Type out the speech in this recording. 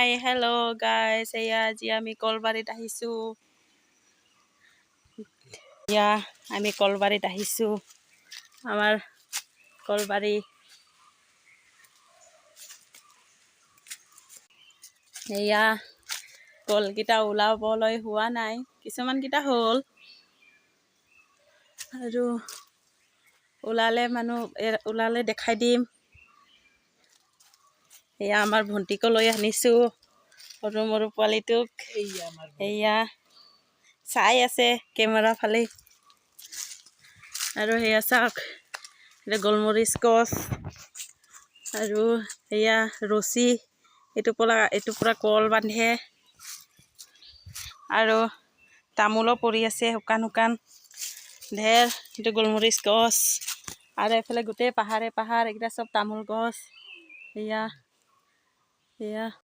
Hi hello' গাইছ, এয়া আজি আমি কলবাৰীত আহিছোঁ। আমি কলবাৰীত আহিছোঁ। আমাৰ কলবাৰী এয়া কলকেইটা ওলাবলৈ হোৱা নাই, কিছুমানকেইটা হ'ল আৰু ওলালে দেখাই দিম। এয়া আমাৰ ভণ্টিকো লৈ আনিছোঁ, সৰু মৰু পোৱালিটোক। এয়া চাই আছে কেমেৰা ফালে। আৰু সেয়া চাওক, এতিয়া গোলমৰিচ গছ আৰু এয়া ৰছী, এইটো পৰা কল বান্ধে। আৰু তামোলো পৰি আছে শুকান শুকান ঢেৰ। এইটো গোলমৰিচ গছ আৰু এইফালে গোটেই পাহাৰ এইকেইটা চব তামোল গছ। এয়া